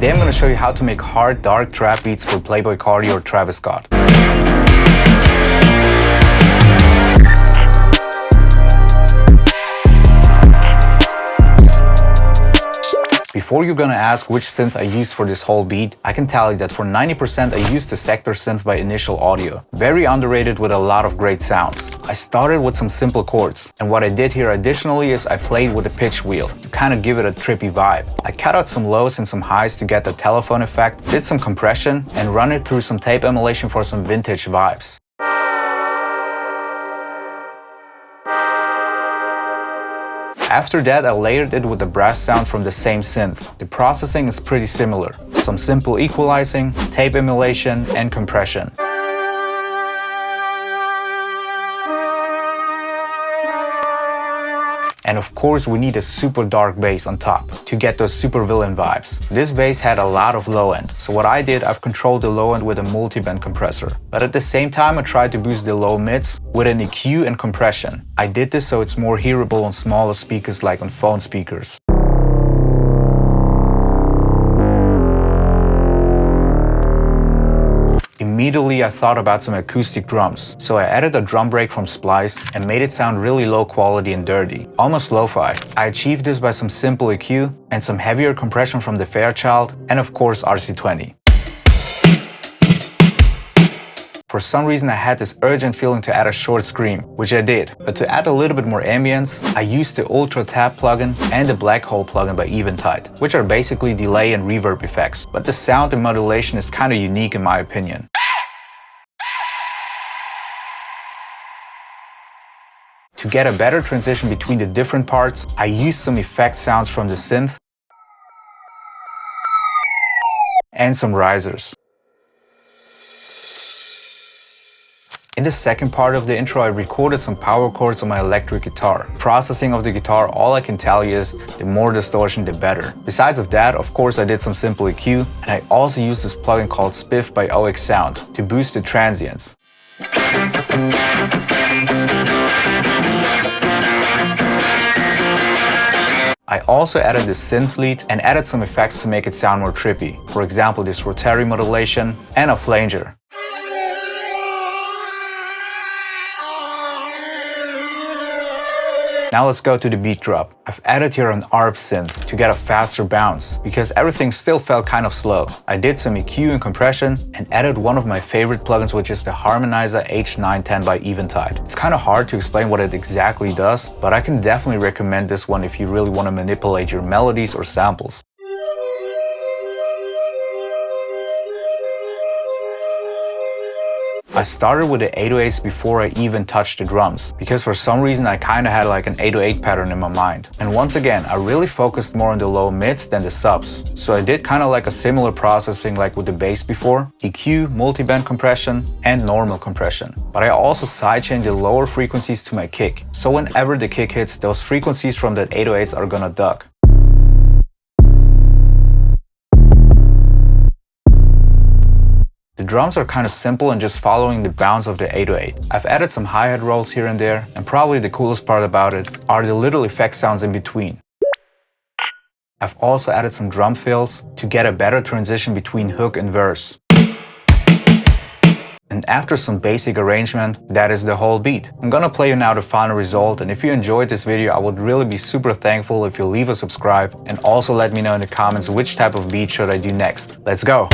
Today I'm going to show you how to make hard, dark trap beats for Playboi Carti or Travis Scott. Before you're gonna ask which synth I used for this whole beat, I can tell you that for 90% I used the Sector synth by Initial Audio. Very underrated with a lot of great sounds. I started with some simple chords, and what I did here additionally is I played with a pitch wheel to kind of give it a trippy vibe. I cut out some lows and some highs to get the telephone effect, did some compression, and run it through some tape emulation for some vintage vibes. After that, I layered it with the brass sound from the same synth. The processing is pretty similar. Some simple equalizing, tape emulation, and compression. And of course, we need a super dark bass on top to get those super villain vibes. This bass had a lot of low end, so what I did, I've controlled the low end with a multi-band compressor. But at the same time, I tried to boost the low mids with an EQ and compression. I did this so it's more hearable on smaller speakers like on phone speakers. Immediately I thought about some acoustic drums, so I added a drum break from Splice and made it sound really low quality and dirty, almost lo-fi. I achieved this by some simple EQ and some heavier compression from the Fairchild and of course RC20. For some reason I had this urgent feeling to add a short scream, which I did, but to add a little bit more ambience, I used the Ultra Tap plugin and the Black Hole plugin by Eventide, which are basically delay and reverb effects, but the sound and modulation is kind of unique in my opinion. To get a better transition between the different parts, I used some effect sounds from the synth and some risers. In the second part of the intro, I recorded some power chords on my electric guitar. Processing of the guitar, all I can tell you is the more distortion, the better. Besides of that, of course, I did some simple EQ, and I also used this plugin called Spiff by OX Sound to boost the transients. I also added the synth lead and added some effects to make it sound more trippy. For example, this rotary modulation and a flanger. Now let's go to the beat drop. I've added here an ARP synth to get a faster bounce, because everything still felt kind of slow. I did some EQ and compression and added one of my favorite plugins, which is the Harmonizer H910 by Eventide. It's kind of hard to explain what it exactly does, but I can definitely recommend this one if you really want to manipulate your melodies or samples. I started with the 808s before I even touched the drums, because for some reason I kinda had like an 808 pattern in my mind. And once again, I really focused more on the low mids than the subs. So I did kinda like a similar processing like with the bass before, EQ, multiband compression, and normal compression. But I also sidechained the lower frequencies to my kick. So whenever the kick hits, those frequencies from that 808s are gonna duck. The drums are kind of simple and just following the bounce of the 808. I've added some hi-hat rolls here and there, and probably the coolest part about it are the little effect sounds in between. I've also added some drum fills to get a better transition between hook and verse. And after some basic arrangement, that is the whole beat. I'm gonna play you now the final result, and if you enjoyed this video, I would really be super thankful if you leave a subscribe and also let me know in the comments which type of beat should I do next. Let's go!